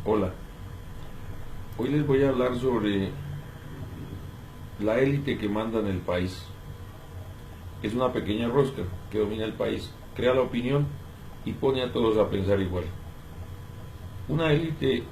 Hola, hoy les voy a hablar sobre la élite que manda en el país. Es una pequeña rosca que domina el país, crea la opinión y pone a todos a pensar igual. Una élite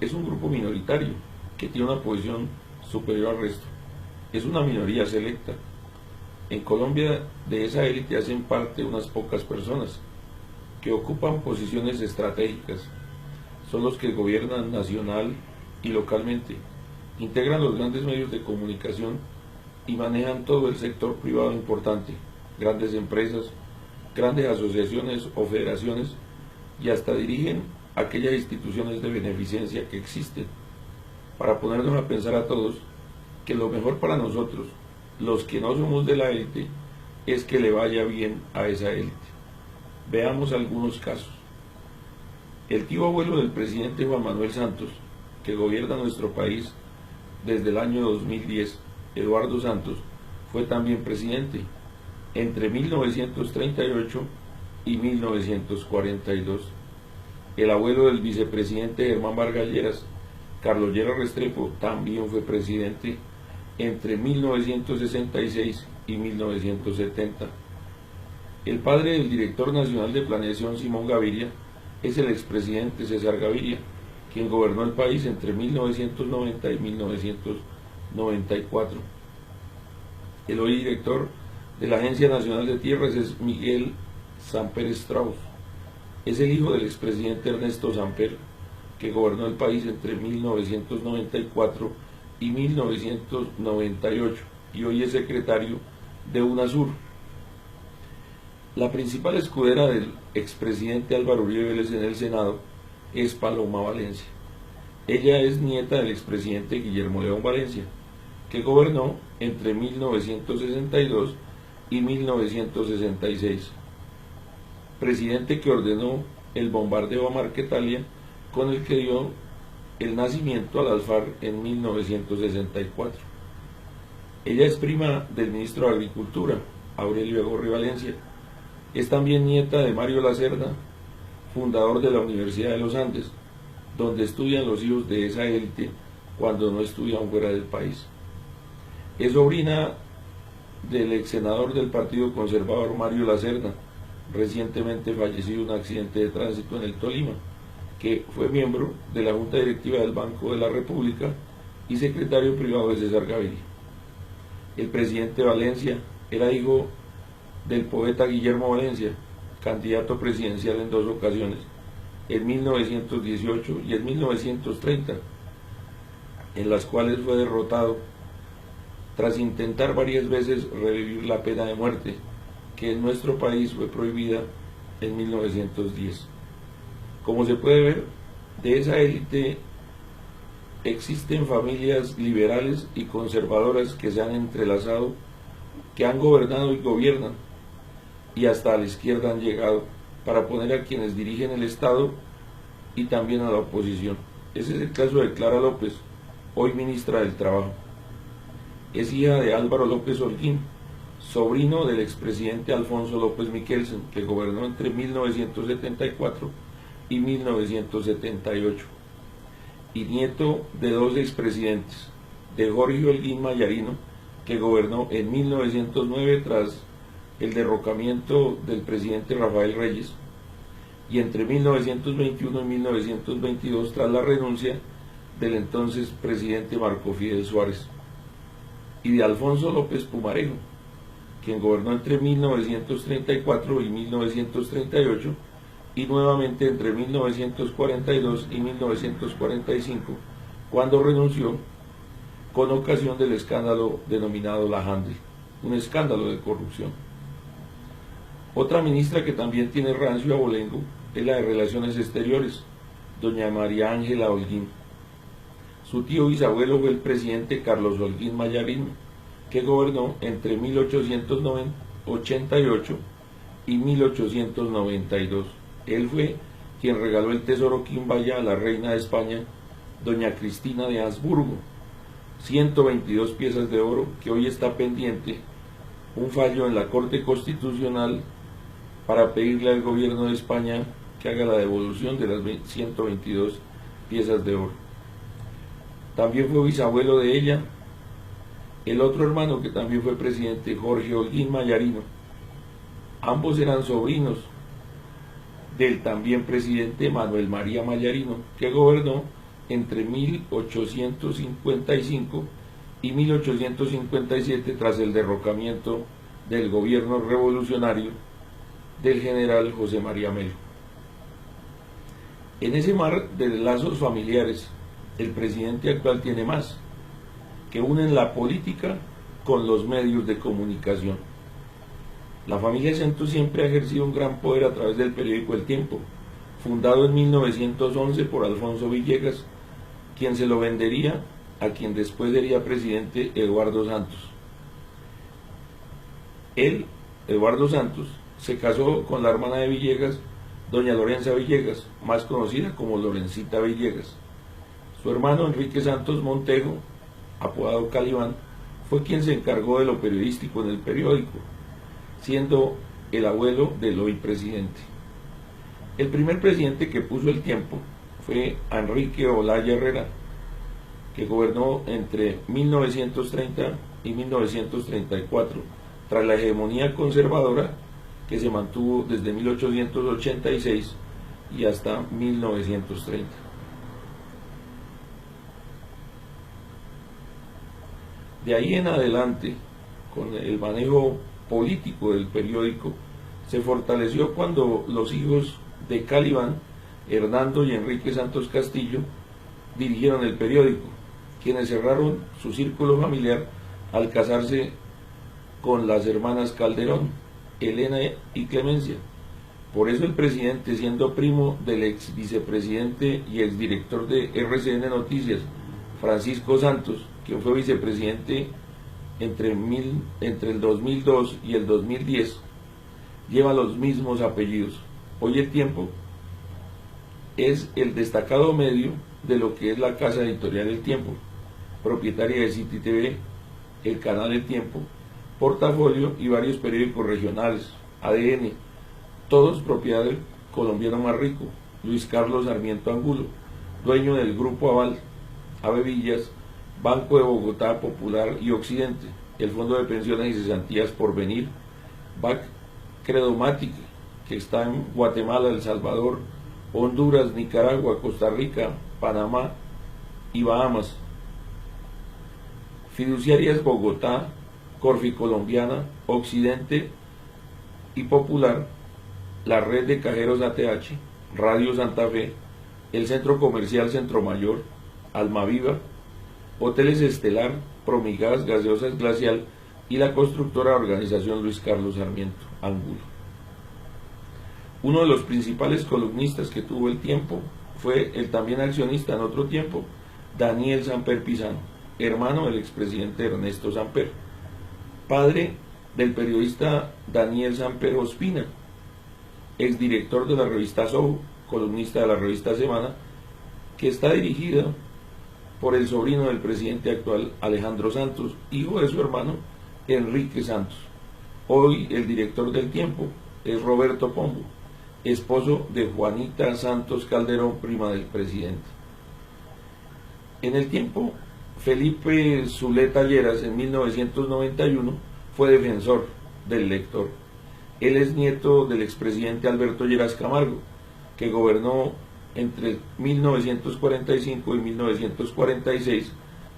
es un grupo minoritario que tiene una posición superior al resto. Es una minoría selecta. En Colombia de esa élite hacen parte unas pocas personas que ocupan posiciones estratégicas. Son los que gobiernan nacional y localmente, integran los grandes medios de comunicación y manejan todo el sector privado importante, grandes empresas, grandes asociaciones o federaciones y hasta dirigen aquellas instituciones de beneficencia que existen, para ponernos a pensar a todos que lo mejor para nosotros, los que no somos de la élite, es que le vaya bien a esa élite. Veamos algunos casos. El tío abuelo del presidente Juan Manuel Santos, que gobierna nuestro país desde el año 2010, Eduardo Santos, fue también presidente entre 1938 y 1942. El abuelo del vicepresidente Germán Vargas Lleras, Carlos Lleras Restrepo, también fue presidente entre 1966 y 1970. El padre del director nacional de planeación, Simón Gaviria, es el expresidente César Gaviria, quien gobernó el país entre 1990 y 1994. El hoy director de la Agencia Nacional de Tierras es Miguel Samper Strauss. Es el hijo del expresidente Ernesto Samper, que gobernó el país entre 1994 y 1998 y hoy es secretario de UNASUR. La principal escudera del expresidente Álvaro Uribe Vélez en el Senado es Paloma Valencia. Ella es nieta del expresidente Guillermo León Valencia, que gobernó entre 1962 y 1966. Presidente que ordenó el bombardeo a Marquetalia, con el que dio el nacimiento a las FARC en 1964. Ella es prima del ministro de Agricultura, Aurelio Agorri Valencia. Es también nieta de Mario Lacerda, fundador de la Universidad de los Andes, donde estudian los hijos de esa élite cuando no estudian fuera del país. Es sobrina del ex senador del Partido Conservador Mario Lacerda, recientemente fallecido en un accidente de tránsito en el Tolima, que fue miembro de la Junta Directiva del Banco de la República y secretario privado de César Gaviria. El presidente Valencia era hijo del poeta Guillermo Valencia, candidato presidencial en dos ocasiones, en 1918 y en 1930, en las cuales fue derrotado tras intentar varias veces revivir la pena de muerte, que en nuestro país fue prohibida en 1910. Como se puede ver, de esa élite existen familias liberales y conservadoras que se han entrelazado, que han gobernado y gobiernan, y hasta a la izquierda han llegado para poner a quienes dirigen el Estado y también a la oposición. Ese es el caso de Clara López, hoy ministra del Trabajo. Es hija de Álvaro López Holguín, sobrino del expresidente Alfonso López Michelsen, que gobernó entre 1974 y 1978, y nieto de dos expresidentes, de Jorge Holguín Mayarino, que gobernó en 1909 tras el derrocamiento del presidente Rafael Reyes, y entre 1921 y 1922 tras la renuncia del entonces presidente Marco Fidel Suárez, y de Alfonso López Pumarejo, quien gobernó entre 1934 y 1938, y nuevamente entre 1942 y 1945, cuando renunció con ocasión del escándalo denominado La Handel, un escándalo de corrupción. Otra ministra que también tiene rancio abolengo es la de Relaciones Exteriores, doña María Ángela Holguín. Su tío bisabuelo fue el presidente Carlos Holguín Mayarino, que gobernó entre 1888 y 1892. Él fue quien regaló el tesoro Quimbaya a la reina de España, doña Cristina de Habsburgo, 122 piezas de oro, que hoy está pendiente un fallo en la Corte Constitucional para pedirle al gobierno de España que haga la devolución de las 122 piezas de oro. También fue bisabuelo de ella el otro hermano que también fue presidente, Jorge Holguín Mallarino. Ambos eran sobrinos del también presidente Manuel María Mallarino, que gobernó entre 1855 y 1857 tras el derrocamiento del gobierno revolucionario del general José María Melo. En ese mar de lazos familiares, el presidente actual tiene más, que unen la política con los medios de comunicación. La familia Santos siempre ha ejercido un gran poder a través del periódico El Tiempo, fundado en 1911 por Alfonso Villegas, quien se lo vendería a quien después sería presidente, Eduardo Santos. Él, Eduardo Santos, se casó con la hermana de Villegas, doña Lorenza Villegas, más conocida como Lorencita Villegas. Su hermano Enrique Santos Montejo, apodado Calibán, fue quien se encargó de lo periodístico en el periódico, siendo el abuelo del hoy presidente. El primer presidente que puso El Tiempo fue Enrique Olaya Herrera, que gobernó entre 1930 y 1934, tras la hegemonía conservadora que se mantuvo desde 1886 y hasta 1930. De ahí en adelante, con el manejo político del periódico, se fortaleció cuando los hijos de Calibán, Hernando y Enrique Santos Castillo, dirigieron el periódico, quienes cerraron su círculo familiar al casarse con las hermanas Calderón, Elena y Clemencia. Por eso el presidente, siendo primo del ex vicepresidente y exdirector de RCN Noticias, Francisco Santos, quien fue vicepresidente entre el 2002 y el 2010, lleva los mismos apellidos. Hoy El Tiempo es el destacado medio de lo que es la casa editorial El Tiempo, propietaria de City TV, el canal El Tiempo, Portafolio y varios periódicos regionales, ADN, todos propiedad del colombiano más rico, Luis Carlos Sarmiento Angulo, dueño del Grupo Aval, Ave Villas, Banco de Bogotá, Popular y Occidente, el Fondo de Pensiones y Cesantías Porvenir, BAC Credomatic, que está en Guatemala, El Salvador, Honduras, Nicaragua, Costa Rica, Panamá y Bahamas. Fiduciarias Bogotá, Corfi Colombiana, Occidente y Popular, la red de cajeros ATH, Radio Santa Fe, el Centro Comercial Centro Mayor, Almaviva, Hoteles Estelar, Promigas, Gaseosas Glacial y la constructora Organización Luis Carlos Sarmiento Angulo. Uno de los principales columnistas que tuvo El Tiempo fue el también accionista en otro tiempo, Daniel Samper Pizano, hermano del expresidente Ernesto Samper, padre del periodista Daniel Samper Ospina, exdirector de la revista Soho, columnista de la revista Semana, que está dirigida por el sobrino del presidente actual, Alejandro Santos, hijo de su hermano Enrique Santos. Hoy el director del Tiempo es Roberto Pombo, esposo de Juanita Santos Calderón, prima del presidente. En El Tiempo, Felipe Zuleta Lleras, en 1991, fue defensor del lector. Él es nieto del expresidente Alberto Lleras Camargo, que gobernó entre 1945 y 1946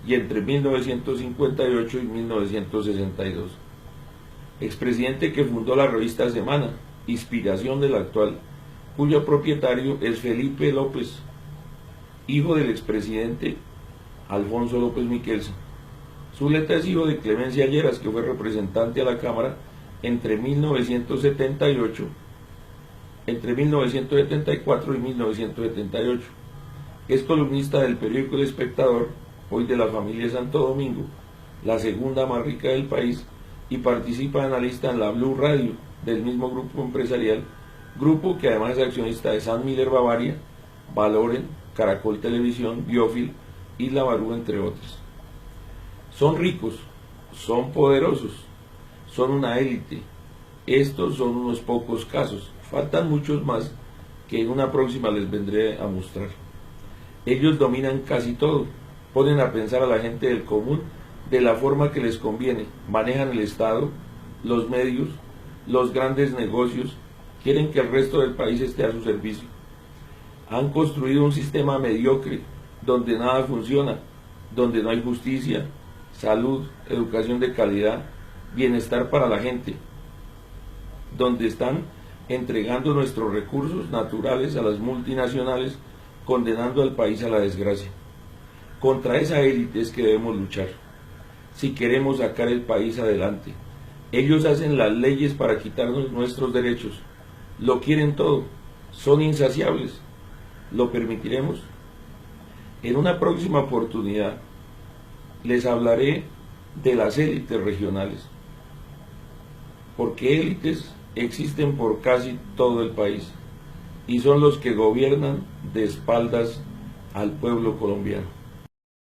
y entre 1958 y 1962. Expresidente que fundó la revista Semana, inspiración del actual, cuyo propietario es Felipe López, hijo del expresidente Alfonso López Miquelsen. Zuleta es hijo de Clemencia Lleras, que fue representante a la Cámara entre 1974 y 1978. Es columnista del periódico El Espectador, hoy de la familia Santo Domingo, la segunda más rica del país, y participa de analista en la Blue Radio del mismo grupo empresarial, grupo que además es accionista de San Miller Bavaria, Valoren, Caracol Televisión, Biofil y La Barú, entre otros. Son ricos, son poderosos, son una élite. Estos son unos pocos casos, faltan muchos más que en una próxima les vendré a mostrar. Ellos dominan casi todo, ponen a pensar a la gente del común de la forma que les conviene, manejan el Estado, los medios, los grandes negocios, quieren que el resto del país esté a su servicio. Han construido un sistema mediocre, donde nada funciona, donde no hay justicia, salud, educación de calidad, bienestar para la gente, donde están entregando nuestros recursos naturales a las multinacionales, condenando al país a la desgracia. Contra esa élite es que debemos luchar, si queremos sacar el país adelante. Ellos hacen las leyes para quitarnos nuestros derechos, lo quieren todo, son insaciables. ¿Lo permitiremos? En una próxima oportunidad les hablaré de las élites regionales, porque élites existen por casi todo el país y son los que gobiernan de espaldas al pueblo colombiano.